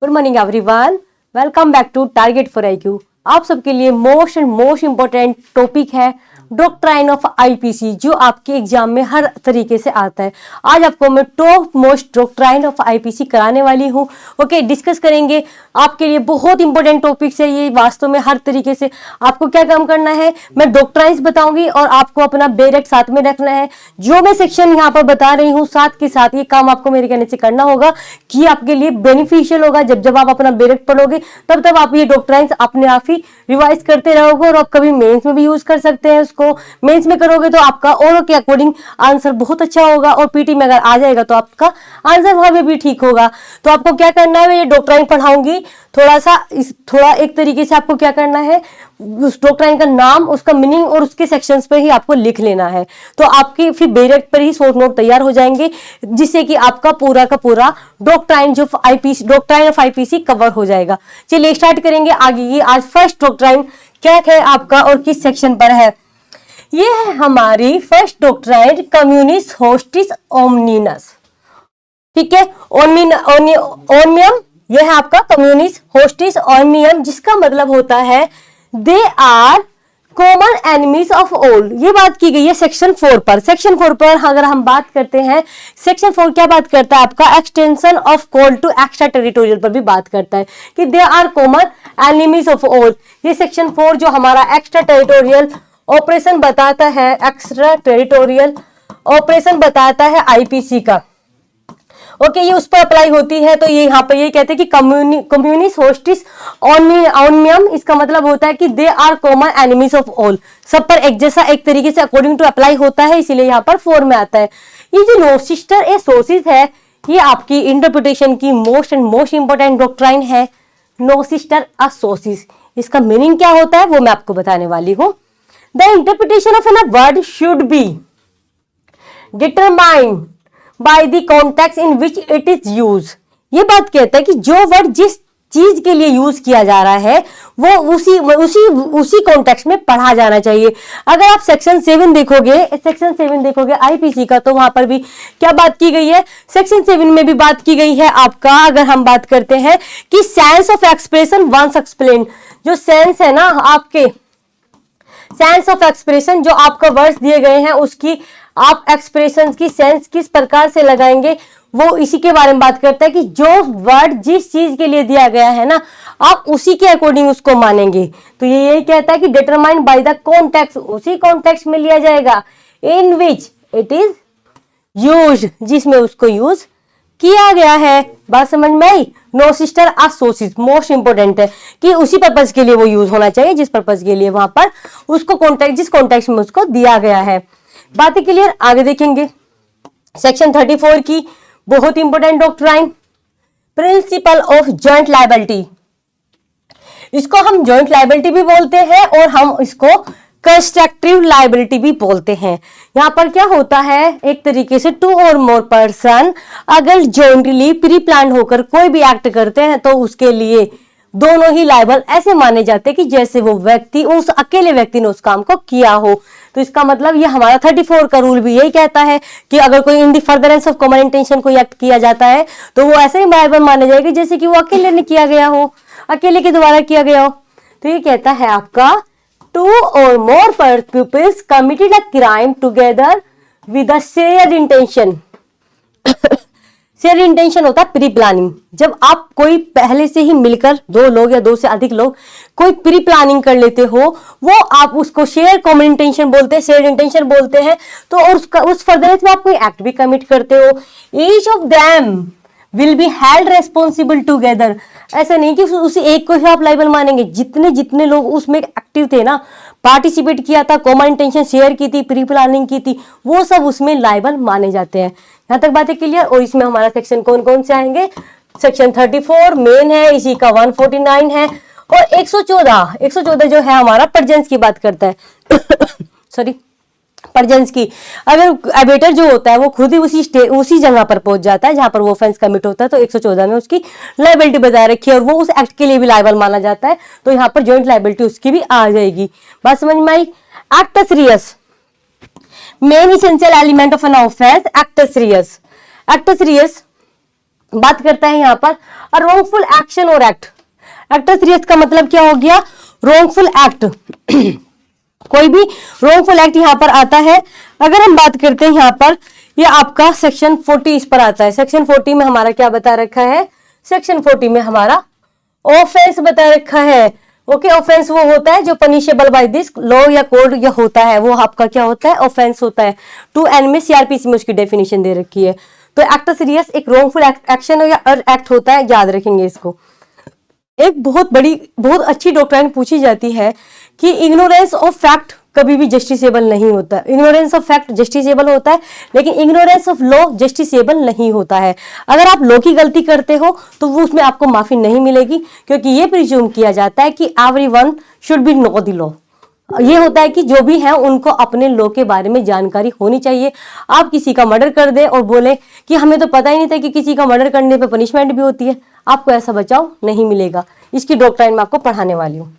Good morning everyone, welcome back to target for IQ. आप सबके लिए मोस्ट इंपॉर्टेंट टॉपिक है डॉक्ट्राइन ऑफ आईपीसी, जो आपके एग्जाम में हर तरीके से आता है। आज आपको मैं top most doctrine of IPC कराने वाली हूँ। ओके, डिस्कस करेंगे। आपके लिए बहुत इंपॉर्टेंट टॉपिक्स है ये, वास्तव में हर तरीके से। आपको क्या काम करना है, मैं डॉक्ट्राइन्स बताऊंगी और आपको अपना बेरेक्ट साथ में रखना है। जो मैं सेक्शन यहाँ पर बता रही हूँ, साथ के साथ ये काम आपको मेरे कहने से करना होगा कि आपके लिए बेनिफिशियल होगा। जब जब आप अपना बेरेक्ट पढ़ोगे तब तब आप ये डॉक्ट्राइन्स अपने आप ही रिवाइज करते रहोगे और आप कभी मेंस में भी यूज कर सकते हैं। उसको मेंस में करोगे तो आपका ओरल के अकॉर्डिंग आंसर बहुत अच्छा होगा और पीटी में अगर आ जाएगा तो आपका आंसर वहां पे भी ठीक होगा। तो आपको क्या करना है, मैं ये डॉक्ट्राइन पढ़ाऊंगी थोड़ा एक तरीके से। आपको क्या करना है, उस डॉक्ट्राइन का नाम, उसका मीनिंग और उसके सेक्शंस पे ही आपको लिख लेना है। तो आपकी फिर बेरेक्ट पर ही शॉर्ट नोट तैयार हो जाएंगे, जिससे कि आपका पूरा का पूरा डॉक्ट्राइन ऑफ आईपीसी कवर हो जाएगा। चलिए स्टार्ट करेंगे आगे की। आज फर्स्ट डॉक्ट्राइन क्या है आपका और किस सेक्शन पर है। ये है हमारी फर्स्ट डॉक्ट्राइन, कम्युनिस होस्टिस ओमनिनस। ठीक है, ओनियम, यह है आपका कम्युनिस होस्टिस ओनियम, जिसका मतलब होता है they are common enemies of all. ये बात की गई है सेक्शन 4 पर। सेक्शन 4 पर अगर हम बात करते हैं, सेक्शन 4 क्या बात करता है आपका, extension of call to extra territorial पर भी बात करता है कि they are common enemies of all. ये सेक्शन 4 जो हमारा एक्स्ट्रा टेरिटोरियल ऑपरेशन बताता है, एक्स्ट्रा टेरिटोरियल ऑपरेशन बताता है आईपीसी का। ओके, ये उस पर अप्लाई होती है। तो ये यहाँ पर ये कहते हैं कि कम्युनिस होस्टिस ओनियम, इसका मतलब होता है कि they are common enemies of all. सब पर एक जैसा, एक तरीके से अकॉर्डिंग टू अप्लाई होता है, इसीलिए यहाँ पर 4 में आता है। ये जो नो सिस्टर ए सोसिस है, ये आपकी इंटरप्रिटेशन की मोस्ट इंपोर्टेंट डॉक्ट्राइन है। नो सिस्टर अ सोसिस, इसका मीनिंग क्या होता है वो मैं आपको बताने वाली हूँ। The interpretation of an word should be determined by the context in which it is use. ये बात कहता है कि जो वर्ड जिस चीज के लिए यूज किया जा रहा है वो उसी कॉन्टेक्स्ट में पढ़ा जाना चाहिए। अगर आप सेक्शन 7 देखोगे आईपीसी का, तो वहां पर भी क्या बात की गई है, सेक्शन 7 में भी बात की गई है आपका। अगर हम बात करते हैं कि sense of expression once explain, जो सेंस है ना आपके, सेंस ऑफ एक्सप्रेशन, जो आपका वर्ड्स दिए गए हैं उसकी आप एक्सप्रेशन की सेंस किस प्रकार से लगाएंगे, वो इसी के बारे में बात करता है कि जो वर्ड जिस चीज के लिए दिया गया है ना, आप उसी के अकॉर्डिंग उसको मानेंगे। तो ये यही कहता है कि डिटरमाइंड बाय द कॉन्टेक्स्ट, उसी कॉन्टेक्स्ट में लिया जाएगा इन विच इट इज यूज्ड, जिसमें उसको यूज किया गया है। बात समझ में आई। नो सिस्टर आ सोसिस मोस्ट इंपोर्टेंट है कि उसी पर्पज के लिए वो यूज होना चाहिए जिस पर्पज के लिए वहां पर उसको कॉन्टेक्स्ट, जिस कॉन्टेक्स्ट में उसको दिया गया है। बातें क्लियर, आगे देखेंगे। सेक्शन 34 की बहुत important doctrine, principle of joint liability. इसको हम जॉइंट लायबिलिटी भी बोलते हैं और हम इसको कंस्ट्रक्टिव लायबिलिटी भी बोलते हैं। यहां पर क्या होता है, एक तरीके से 2 और मोर पर्सन अगर जॉइंटली प्री प्लान होकर कोई भी एक्ट करते हैं तो उसके लिए दोनों ही लायबल ऐसे माने जाते हैं कि जैसे वो व्यक्ति, उस अकेले व्यक्ति ने उस काम को किया हो। तो इसका मतलब ये हमारा 34 का रूल भी यही कहता है कि अगर कोई इन दी फर्दरेंस ऑफ कॉमन इंटेंशन कोई एक्ट किया जाता है तो वो ऐसे ही लायबल माने जाएंगे जैसे कि वो अकेले ने किया गया हो, अकेले के द्वारा किया गया हो। तो ये कहता है आपका 2 or more pupils committed a crime together with a shared intention। Share intention होता है प्री प्लानिंग। जब आप कोई पहले से ही मिलकर 2 लोग या 2 से अधिक लोग कोई प्री प्लानिंग कर लेते हो, वो आप उसको शेयर कॉमन इंटेंशन बोलते हैं, शेयर इंटेंशन बोलते हैं। तो और उस फर्दरेंस में आप कोई एक्ट भी कमिट करते हो, each of them will be held responsible together. ऐसा नहीं कि उसी एक को ही आप लायबल मानेंगे, जितने लोग उसमें एक्टिव थे ना, पार्टिसिपेट किया था, कॉमन इंटेंशन शेयर की थी, प्री प्लानिंग की थी, वो सब उसमें लायबल माने जाते हैं। यहाँ तक बातें क्लियर। और इसमें हमारा सेक्शन कौन कौन से आएंगे, सेक्शन 34 मेन है, इसी का 149 है और 114 जो है हमारा परजेंस की बात करता है। सॉरी, परजेंस की। अगर एबेटर जो होता है वो खुद ही उसी जगह पर पहुंच जाता है जहां पर वो ऑफेंस कमिट होता है, तो 114 में उसकी लायबिलिटी बताए रखी है और वो उस एक्ट के लिए भी लायबल माना जाता है। तो यहाँ पर जॉइंट लायबिलिटी उसकी भी आ जाएगी। बात समझ में आई। Actus reus, main essential element of an offence, actus reus बात करता है यहाँ पर रॉन्गफुल एक्शन और एक्ट। एक्टर सीरियस का मतलब क्या हो गया? Wrongful act. कोई भी रॉन्गफुल एक्ट यहाँ पर आता है। अगर हम बात करते हैं यहाँ पर, ये आपका सेक्शन 40 इस पर आता है। सेक्शन 40 में हमारा क्या बता रखा है? सेक्शन 40 में हमारा ऑफेंस बता रखा है। ओके, ऑफेंस वो होता है जो पनिशेबल बाय दिस लॉ या कोड या होता है, वो आपका क्या होता है? ऑफेंस होता है। 2N में सीआरपीसी में उसकी डेफिनेशन दे रखी है। तो एक्ट सीरियस एक रॉन्गफुल एक्शन या एक्ट होता है, याद रखेंगे इसको। एक बहुत अच्छी डॉक्ट्राइन पूछी जाती है कि इग्नोरेंस ऑफ फैक्ट कभी भी जस्टिसेबल नहीं होता। इग्नोरेंस ऑफ फैक्ट जस्टिसेबल होता है, लेकिन इग्नोरेंस ऑफ लॉ जस्टिसेबल नहीं होता है। अगर आप लॉ की गलती करते हो तो वो उसमें आपको माफी नहीं मिलेगी, क्योंकि ये प्रिज्यूम किया जाता है कि everyone should be know the law. ये होता है कि जो भी है उनको अपने लॉ के बारे में जानकारी होनी चाहिए। आप किसी का मर्डर कर दे और बोले कि हमें तो पता ही नहीं था कि किसी का मर्डर करने पे पनिशमेंट भी होती है, आपको ऐसा बचाव नहीं मिलेगा। इसकी डॉक्ट्राइन मैं आपको पढ़ाने वाली हूँ।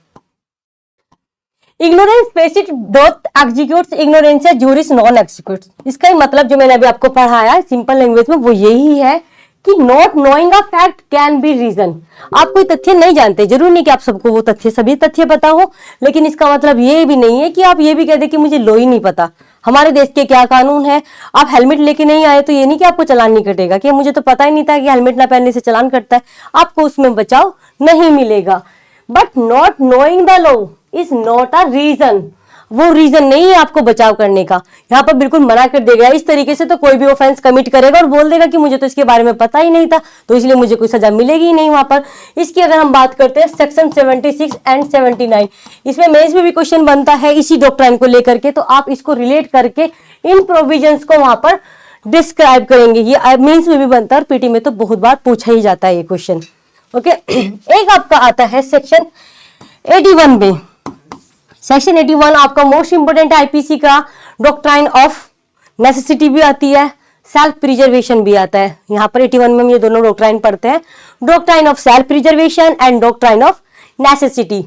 इग्नोरेंस पेसिट डोथ एग्जीक्यूट्स इग्नोरेंस जूरिस नॉन एग्जीक्यूट्स। इसका ही मतलब जो मैंने अभी आपको पढ़ाया सिंपल लैंग्वेज में वो यही है कि not knowing a fact can be reason. आप कोई तथ्य नहीं जानते, जरूर नहीं कि आप सबको वो तथ्य सभी तथ्य पता हो, लेकिन इसका मतलब ये भी नहीं है कि आप ये भी कह दे कि मुझे लॉ ही नहीं पता, हमारे देश के क्या कानून है। आप हेलमेट लेके नहीं आए तो ये नहीं कि आपको चालान नहीं कटेगा, कि मुझे तो पता ही नहीं था कि हेलमेट ना पहनने से चालान कटता है, आपको उसमें बचाव नहीं मिलेगा। But not knowing the law is not a reason, वो रीजन नहीं है आपको बचाव करने का। यहाँ पर बिल्कुल मना कर देगा। इस तरीके से तो कोई भी ऑफेंस कमिट करेगा और बोल देगा कि मुझे तो इसके बारे में पता ही नहीं था, तो इसलिए मुझे कोई सजा मिलेगी ही नहीं वहां पर। इसकी अगर हम बात करते हैं सेक्शन 76 एंड 79, इसमें मेंस में भी क्वेश्चन बनता है इसी डॉक्ट्राइन को लेकर के, तो आप इसको रिलेट करके इन प्रोविजंस को वहां पर डिस्क्राइब करेंगे। ये मेंस में भी बनता है और पीटी में तो बहुत बार पूछा ही जाता है ये क्वेश्चन। ओके, एक आपका आता है सेक्शन 81 में। सेक्शन 81 आपका मोस्ट इंपोर्टेंट आईपीसी का डॉक्ट्राइन ऑफ नेसेसिटी भी आती है, सेल्फ प्रिजर्वेशन भी आता है। यहाँ पर 81 में हम ये दोनों डॉक्ट्राइन पढ़ते हैं, doctrine of self preservation and doctrine of necessity.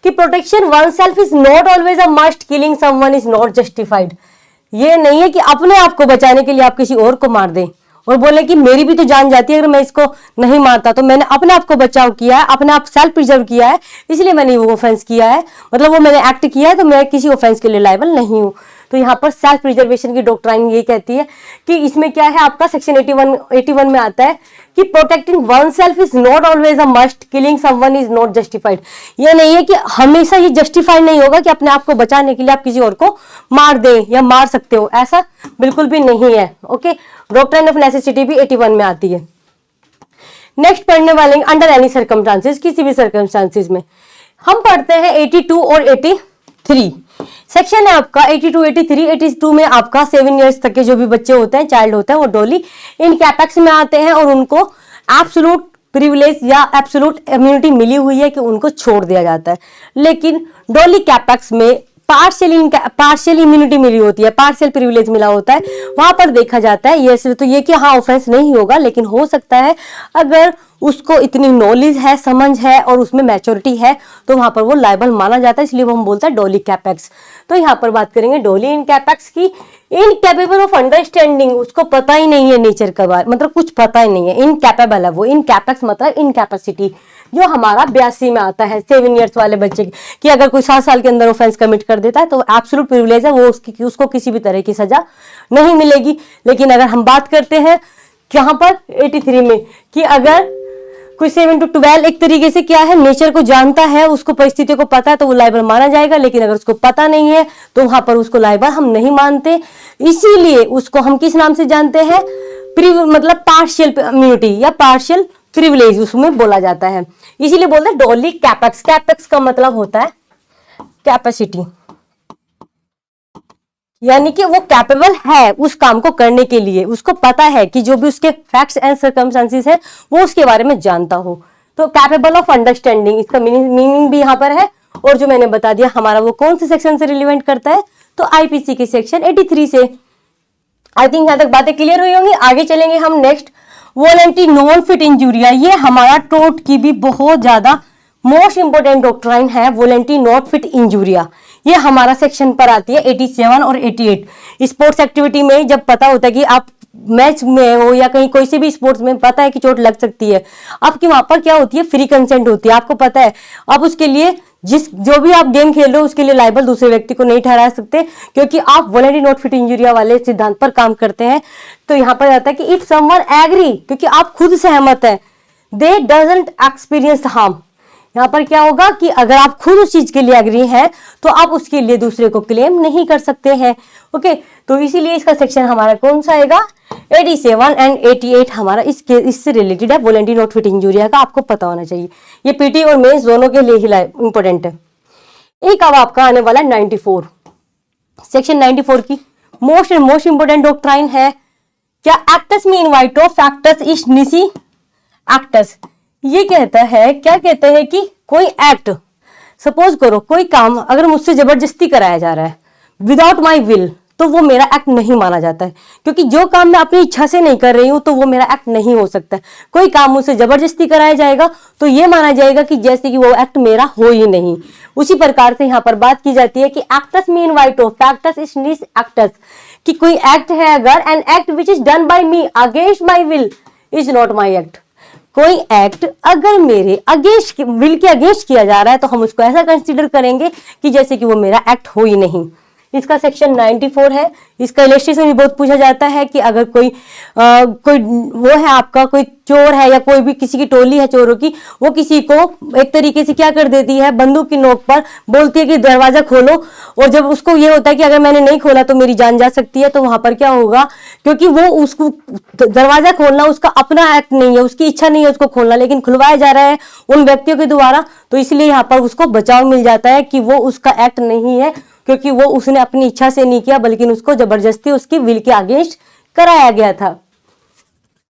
कि protection one self is not always a must, killing someone is not justified. ये नहीं है कि अपने आप को बचाने के लिए आप किसी और को मार दें और बोले कि मेरी भी तो जान जाती है अगर मैं इसको नहीं मारता, तो मैंने अपने आप को बचाव किया है, अपने आप सेल्फ प्रिजर्व किया है, इसलिए मैंने वो ऑफेंस किया है, मतलब वो मैंने एक्ट किया है, तो मैं किसी ऑफेंस के लिए लायबल नहीं हूं। तो यहाँ पर सेल्फ प्रिजर्वेशन की डॉक्ट्राइन ये कहती है कि इसमें क्या है, आपका सेक्शन 81 में आता है कि protecting one self is not always a must, killing someone is not justified. ये नहीं है कि हमेशा ये जस्टिफाइड नहीं होगा कि अपने आप को बचाने के लिए आप किसी और को मार दें या मार सकते हो, ऐसा बिल्कुल भी नहीं है। ओके, डॉक्ट्राइन ऑफ नेसेसिटी भी 81 में आती है। नेक्स्ट पढ़ने वाले अंडर एनी सर्कमस्टांसेस, किसी भी सर्कमस्टांसेस में। हम पढ़ते हैं 82 और 83 सेक्शन है आपका। 82, 83, 82 में आपका 7 इयर्स तक के जो भी बच्चे होते हैं, चाइल्ड होते हैं, वो डोली इन कैपेक्स में आते हैं और उनको एब्सोल्यूट प्रिविलेज या एब्सोल्यूट इम्यूनिटी मिली हुई है कि उनको छोड़ दिया जाता है। लेकिन डोली कैपेक्स में पार्शियल इम्यूनिटी मिली होती है, पार्शियल प्रिविलेज मिला होता है। वहां पर देखा जाता है ये सिर्फ तो ये कि हाँ ऑफेंस नहीं होगा, लेकिन हो सकता है अगर उसको इतनी नॉलेज है, समझ है और उसमें मैच्योरिटी है, तो वहां पर वो लायबल माना जाता है, इसलिए वो हम बोलते हैं डोली कैपेक्स। तो यहाँ पर बात करेंगे डोली इन कैपेक्स की। इनकैपेबल ऑफ अंडरस्टैंडिंग, उसको पता ही नहीं है नेचर का बारे, मतलब कुछ पता ही नहीं है, इनकैपेबल है वो। इनकैपेक्स मतलब इनकैपेसिटी, जो हमारा 82 में आता है 7 इयर्स वाले बच्चे की अगर कोई 7 साल के अंदर ऑफेंस कमिट कर देता है तो एब्सोल्यूट प्रिविलेज है, वो उसको किसी भी तरह की सजा नहीं मिलेगी। लेकिन अगर हम बात करते हैं यहाँ पर 83 में कि अगर कोई 7 to 12 एक तरीके से क्या है, नेचर को जानता है, उसको परिस्थितियों को पता है, तो वो लायबल माना जाएगा। लेकिन अगर उसको पता नहीं है तो वहां पर उसको लायबल हम नहीं मानते, इसीलिए उसको हम किस नाम से जानते हैं, मतलब पार्शियल इम्यूनिटी या पार्शियल प्रिविलेज उसमें बोला जाता है, इसीलिए बोलते हैं डोली कैपेक्स। कैपेक्स का मतलब होता है कैपेसिटी, यानी कि वो कैपेबल है उस काम को करने के लिए, उसको पता है कि जो भी उसके फैक्ट्स एंड सर्कमस्टेंसेस है वो उसके बारे में जानता हो। तो कैपेबल ऑफ अंडरस्टैंडिंग, इसका मीनिंग भी यहाँ पर है। और जो मैंने बता दिया हमारा वो कौन से सेक्शन से रिलेवेंट करता है, तो आईपीसी के सेक्शन 83 से। आई थिंक यहाँ तक बातें क्लियर हुई होंगी। आगे चलेंगे हम next, voluntary non fit injuria. ये हमारा टोर्ट की भी बहुत ज्यादा मोस्ट इंपोर्टेंट डॉक्ट्राइन है, वॉलंटरी नॉट फिट इंजूरिया। ये हमारा सेक्शन पर आती है 87 और 88। स्पोर्ट्स एक्टिविटी में जब पता होता है कि आप मैच में हो या कहीं कोई से भी स्पोर्ट्स में, पता है कि चोट लग सकती है, आपकी वहां पर क्या होती है, फ्री कंसेंट होती है, आपको पता है आप उसके लिए जो भी आप गेम खेल रहे हो उसके लिए लाइबल दूसरे व्यक्ति को नहीं ठहरा सकते, क्योंकि आप वॉलंटरी नॉट फिट इंजुरिया वाले सिद्धांत पर काम करते हैं। तो यहां पर आता है कि इफ समवन एग्री, क्योंकि आप खुद सहमत है, दे डजंट एक्सपीरियंस हार्म। यहां पर क्या होगा कि अगर आप खुद उस चीज के लिए एग्री हैं तो आप उसके लिए दूसरे को क्लेम नहीं कर सकते हैं। ओके, तो इसीलिए इसका सेक्शन हमारा कौन सा आएगा, 87 एंड 88 हमारा इससे रिलेटेड है, वॉलंटरी नॉट फिट इंजुरिया का आपको पता होना चाहिए। ये पीटी और मेंस दोनों के लिए ही इंपॉर्टेंट है। एक अब आपका आने वाला 94, सेक्शन 94 की मोस्ट इंपोर्टेंट डॉक्ट्राइन है क्या, एक्टस में इनवाइटो फैक्टस इस निसी एक्टस। ये कहता है, क्या कहता है कि कोई एक्ट, सपोज करो कोई काम अगर मुझसे जबरदस्ती कराया जा रहा है विदाउट माई विल, तो वो मेरा एक्ट नहीं माना जाता है, क्योंकि जो काम मैं अपनी इच्छा से नहीं कर रही हूं तो वो मेरा एक्ट नहीं हो सकता। कोई काम मुझसे जबरदस्ती कराया जाएगा तो ये माना जाएगा कि जैसे कि वो एक्ट मेरा हो ही नहीं। उसी प्रकार से यहाँ पर बात की जाती है कि एक्टस मीन वाइटो फैक्टस इज निस एक्टस, कि कोई एक्ट है अगर, an act which is done by me against my will is not my act. कोई एक्ट अगर मेरे अगेंस्ट विल के अगेंस्ट किया जा रहा है तो हम उसको ऐसा कंसीडर करेंगे कि जैसे कि वो मेरा एक्ट हो ही नहीं। इसका सेक्शन 94 है। इसका इलस्ट्रेशन भी बहुत पूछा जाता है कि अगर कोई वो है आपका, कोई चोर है या कोई भी किसी की टोली है चोरों की, वो किसी को एक तरीके से क्या कर देती है, बंदूक की नोक पर बोलती है कि दरवाजा खोलो, और जब उसको ये होता है कि अगर मैंने नहीं खोला तो मेरी जान जा सकती है, तो वहां पर क्या होगा, क्योंकि वो उसको दरवाजा खोलना उसका अपना एक्ट नहीं है, उसकी इच्छा नहीं है उसको खोलना, लेकिन खुलवाया जा रहा है उन व्यक्तियों के द्वारा, तो इसलिए यहाँ पर उसको बचाव मिल जाता है कि वो उसका एक्ट नहीं है, क्योंकि वो उसने अपनी इच्छा से नहीं किया बल्कि उसको जबरदस्ती उसकी विल के अगेंस्ट कराया गया था।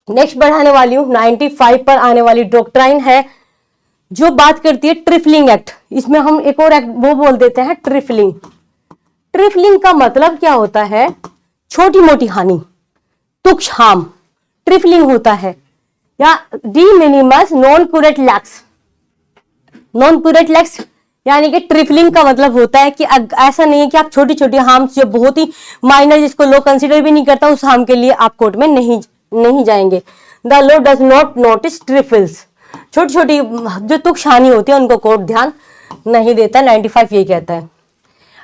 नेक्स्ट बढ़ाने वाली हूं 95 पर आने वाली डॉक्ट्राइन है जो बात करती है ट्रिफलिंग एक्ट। इसमें हम एक और एक्ट वो बोल देते हैं ट्रिफलिंग। ट्रिफलिंग का मतलब क्या होता है, छोटी मोटी हानि, तुक्ष हार्म, ट्रिफलिंग होता है। या D minimus non curate lakhs, non curate lakhs यानी कि ट्रिफलिंग का मतलब होता है कि ऐसा नहीं है कि आप छोटी छोटी हार्म्स जो बहुत ही माइनर, जिसको लो कंसीडर भी नहीं करता, उस हार्म के लिए आप कोर्ट में नहीं जाएंगे। The law does not notice trifles, छोटी छोटी जो तुक्ष हानि होती है उनको कोर्ट ध्यान नहीं देता। 95 ये कहता है।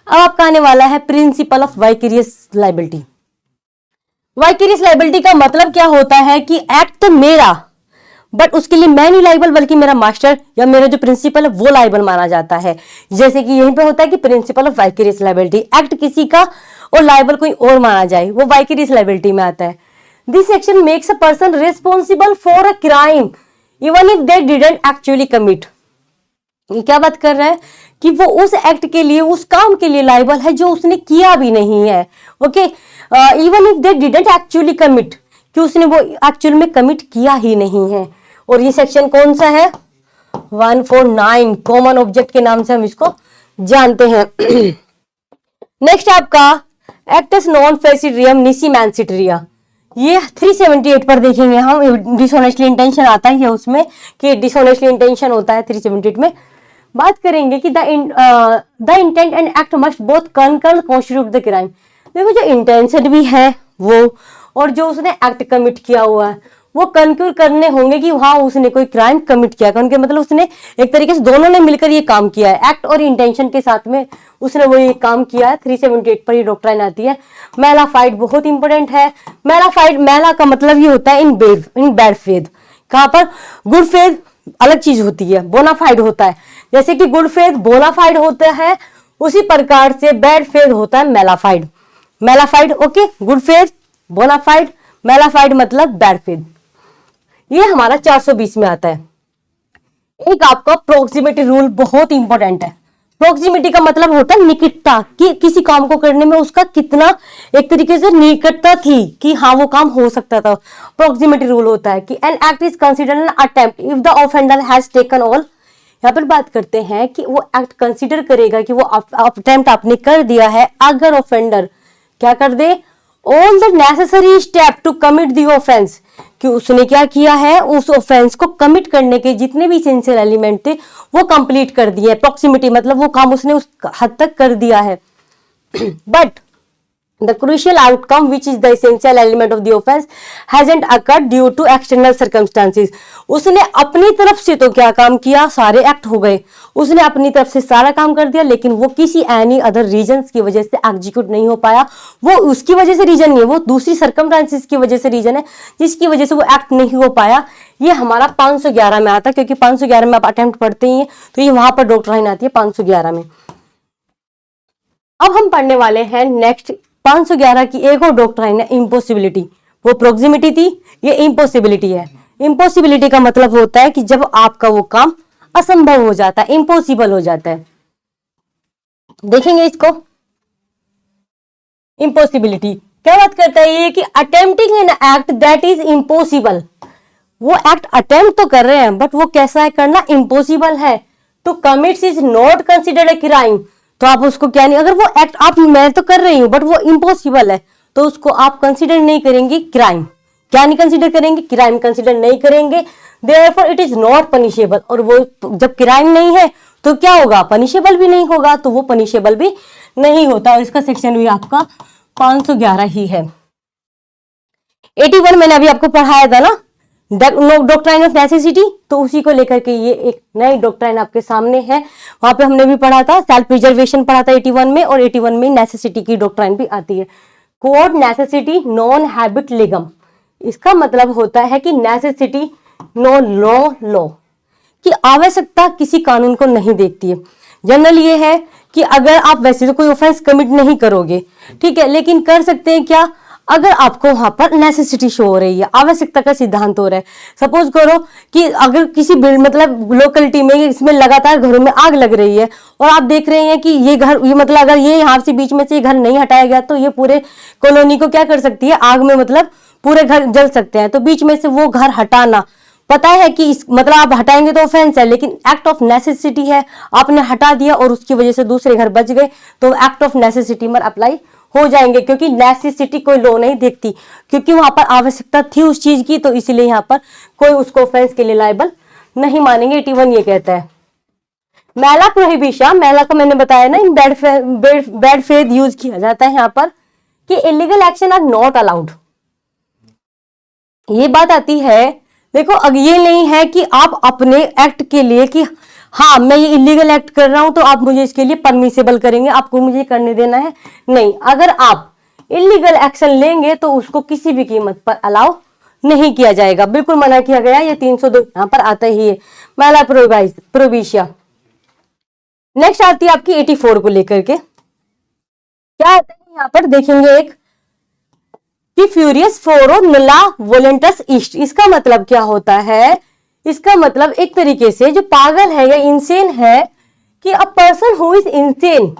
अब आपका आने वाला है principle of vicarious liability. Vicarious liability का मतलब क्या होता है कि एक्ट मेरा, बट उसके लिए मैं नहीं लाइबल बल्कि मेरा मास्टर या मेरा जो प्रिंसिपल है वो लाइबल माना जाता है। जैसे कि यहीं पे होता है कि principle of vicarious liability, act किसी का और लाइबल कोई और माना जाए, वो वाइकेरियस लाइबिलिटी में आता है। This section makes a person responsible for a crime even if they didn't actually commit. ये क्या बात कर रहा है कि वो उस एक्ट के लिए, उस काम के लिए लाइबल है जो उसने किया भी नहीं है। Okay, even if they didn't actually commit, कि उसने वो एक्चुअल में कमिट किया ही नहीं है। और ये सेक्शन कौन सा है, 149 कॉमन ऑब्जेक्ट के नाम से हम इसको जानते हैं। नेक्स्ट आपका एक्टस नॉन फेसिड्रियम निसी मैंसिट्रिया, ये 378 पर देखेंगे हम। डिसऑनेस्टली इंटेंशन आता ही है उसमें कि डिसऑनेस्टली इंटेंशन होता है 378 में। बात करेंगे कि the intent and act must both conquered constitute the crime. देखो जो इंटेंशन भी है वो और जो उसने एक्ट कमिट किया हुआ है वो कंक्यूर करने होंगे कि हाँ उसने कोई क्राइम कमिट किया, उनके मतलब उसने एक तरीके से दोनों ने मिलकर ये काम किया है, एक्ट और इंटेंशन के साथ में उसने वो ये काम किया है। 378 पर ये डॉक्ट्राइन आती है। मैलाफाइड बहुत इंपॉर्टेंट है। मैलाफाइड, मैला का मतलब ये होता है इन बैड फेथ। कहां पर गुड फेथ अलग चीज होती है, बोनाफाइड होता है। जैसे कि गुड फेथ बोनाफाइड होता है, उसी प्रकार से बैड फेथ होता है mala fide. Mala fide okay, good faith bonafide, mala fide मतलब बैड फेथ। ये हमारा 420 में आता है। एक आपका प्रोक्सिमिटी रूल बहुत इंपॉर्टेंट है। प्रोक्सिमिटी का मतलब होता है निकटता, कि किसी काम को करने में उसका कितना एक तरीके से निकटता थी कि हाँ वो काम हो सकता था। प्रोक्सिमिटी रूल होता है कि an act is considered an attempt if the offender has taken all. यहाँ पर बात करते हैं कि वो एक्ट कंसिडर करेगा कि वो अटेम्प्ट आपने कर दिया है अगर ऑफेंडर क्या कर दे, all the necessary step to commit the offence, कि उसने क्या किया है, उस ऑफेंस को कमिट करने के जितने भी एसेंशियल एलिमेंट थे वो कंप्लीट कर दिए। प्रॉक्सिमिटी मतलब वो काम उसने उस हद तक कर दिया है। But The crucial outcome, which is the essential element of the offense, hasn't occurred due to external circumstances. उसने अपनी तरफ से तो क्या काम किया, सारे एक्ट हो गए, उसने अपनी तरफ से सारा काम कर दिया, लेकिन वो किसी एनी अदर रीजंस की वजह से एग्जीक्यूट नहीं हो पाया। वो उसकी वजह से रीजन नहीं है, वो दूसरी सर्कमस्टांसेस की वजह से रीजन है, जिसकी वजह से वो एक्ट नहीं हो पाया। ये हमारा 511 में आता है, क्योंकि 511 में आप अटेम्प्ट पढ़ते ही हैं, तो ये वहां पर डॉक्ट्राइन आती है 511 में। अब हम पढ़ने वाले हैं नेक्स्ट 511 की एक और डॉक्ट्राइन है, इम्पॉसिबिलिटी। वो प्रोक्सिमिटी थी, ये इम्पॉसिबिलिटी है। इम्पॉसिबिलिटी का मतलब होता है कि जब आपका वो काम असंभव हो जाता है, इम्पॉसिबल हो जाता है। देखेंगे इसको। इम्पॉसिबिलिटी क्या बात करता है, ये कि attempting an act that is impossible. वो एक्ट अटेम्प्ट तो कर रहे हैं, बट वो कैसा है करना, इम्पॉसिबल है। To commits is not considered a crime, तो आप उसको क्या नहीं, अगर वो एक्ट आप मैं तो कर रही हूं बट वो इम्पॉसिबल है, तो उसको आप कंसीडर नहीं करेंगे क्राइम। क्या नहीं कंसीडर करेंगे, क्राइम कंसीडर नहीं करेंगे। Therefore it is not punishable, और वो जब क्राइम नहीं है तो क्या होगा, पनिशेबल भी नहीं होगा, तो वो पनिशेबल भी नहीं होता। और इसका सेक्शन भी आपका 511 ही है। 81 मैंने अभी आपको पढ़ाया था ना, डॉक्ट्राइन ऑफ नेसेसिटी, तो उसी को लेकर के ये एक नई डॉक्ट्राइन आपके सामने है। वहां पे हमने भी पढ़ा था, सेल्फ प्रिजर्वेशन पढ़ा था 81 में, और 81 में नेसेसिटी की डॉक्ट्राइन भी आती है। कोड नेसेसिटी नॉन हैबिट लिगम, इसका मतलब होता है कि नेसेसिटी नो लॉ, कि आवश्यकता किसी कानून को नहीं देखती है। जनरल ये है कि अगर आप वैसे तो कोई ऑफेंस कमिट नहीं करोगे, ठीक है, लेकिन कर सकते हैं क्या, अगर आपको वहां पर नेसेसिटी शो हो रही है, आवश्यकता का सिद्धांत हो रहा है। सपोज करो कि अगर किसी मतलब लोकेलिटी में इसमें लगातार घरों में आग लग रही है, और आप देख रहे हैं कि ये घर, ये मतलब अगर ये यहाँ से बीच में से घर नहीं हटाया गया तो ये पूरे कॉलोनी को क्या कर सकती है, आग में मतलब पूरे घर जल सकते हैं। तो बीच में से वो घर हटाना, पता है कि इस मतलब आप हटाएंगे तो ऑफेंस है, लेकिन एक्ट ऑफ नेसेसिटी है, आपने हटा दिया और उसकी वजह से दूसरे घर बच गए, तो एक्ट ऑफ नेसेसिटी में अप्लाई हो जाएंगे, क्योंकि नेसेसिटी कोई लॉ नहीं देखती, क्योंकि वहां पर आवश्यकता थी उस चीज की, तो इसीलिए यहाँ पर कोई उसको ऑफेंस के लिए लायबल नहीं मानेंगे। 81 ये कहता है। मैला प्रोहिबिशन, मैला को मैंने बताया ना, इन बैड फेथ यूज किया जाता है यहाँ पर, कि illegal action are not allowed. ये बात आती है, देखो अब ये नहीं है कि आप अपने एक्ट के लिए कि हाँ मैं ये इलीगल एक्ट कर रहा हूं तो आप मुझे इसके लिए परमिसेबल करेंगे, आपको मुझे करने देना है, नहीं। अगर आप इलीगल एक्शन लेंगे तो उसको किसी भी कीमत पर अलाउ नहीं किया जाएगा, बिल्कुल मना किया गया। ये 302 यहां पर आता ही है, मैला प्रोहिबिशन। नेक्स्ट आती है आपकी 84 को लेकर के, क्या आता है यहाँ पर देखेंगे, एक कि फ्यूरियस फोरो नला वोलेंटस ईस्ट। इसका मतलब क्या होता है, इसका मतलब एक तरीके से जो पागल है या इंसेन है, कि a person who is insane,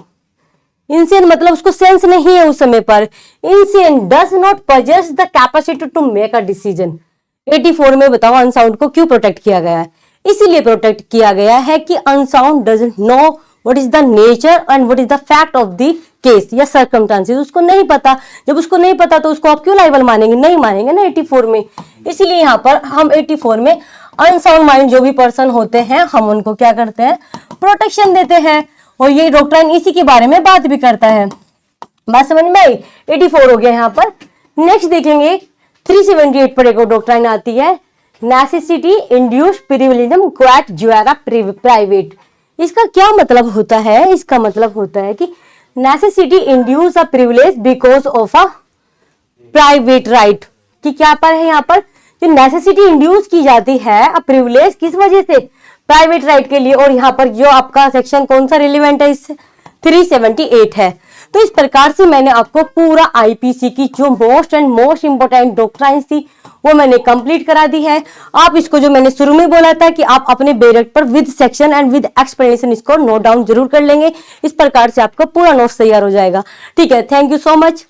insane मतलब उसको सेंस नहीं है उस समय पर, insane does not possess the capacity to make a decision. 84 में बताओ अनसाउंड को क्यों प्रोटेक्ट किया गया है, इसीलिए प्रोटेक्ट किया गया है कि unsound doesn't know what is the nature and what is the fact of the case या सर्कमस्टांसेस, उसको नहीं पता। जब उसको नहीं पता तो उसको आप क्यों लायबल मानेंगे, नहीं मानेंगे ना 84 में। इसीलिए यहाँ पर हम 84 में अनसाउंड माइंड जो भी पर्सन होते हैं, हम उनको क्या करते हैं, प्रोटेक्शन देते हैं। और ये डॉक्ट्राइन इसी के बारे में बात भी करता है। बात समझ में आई, 84 हो गया यहाँ पर। नेक्स्ट देखेंगे 378 पर एक डॉक्ट्राइन आती है, नेसेसिटी इंड्यूस प्रिविलेजम क्वाट जुएरा प्राइवेट। इसका क्या मतलब होता है, इसका मतलब होता है कि necessity induce a privilege because of a private right, कि क्या पर है यहाँ पर, जो नेसेसिटी इंड्यूस की जाती है अ प्रिविलेज किस वजह से, प्राइवेट राइट के लिए। और यहाँ पर जो आपका सेक्शन कौन सा रिलेवेंट है, इससे 378 है। तो इस प्रकार से मैंने आपको पूरा आईपीसी की जो most and most important doctrines थी वो मैंने कंप्लीट करा दी है। आप इसको जो मैंने शुरू में बोला था कि आप अपने बेरेट पर with section and with explanation इसको नोट डाउन जरूर कर लेंगे, इस प्रकार से आपका पूरा नोट्स तैयार हो जाएगा। ठीक है, थैंक यू सो मच।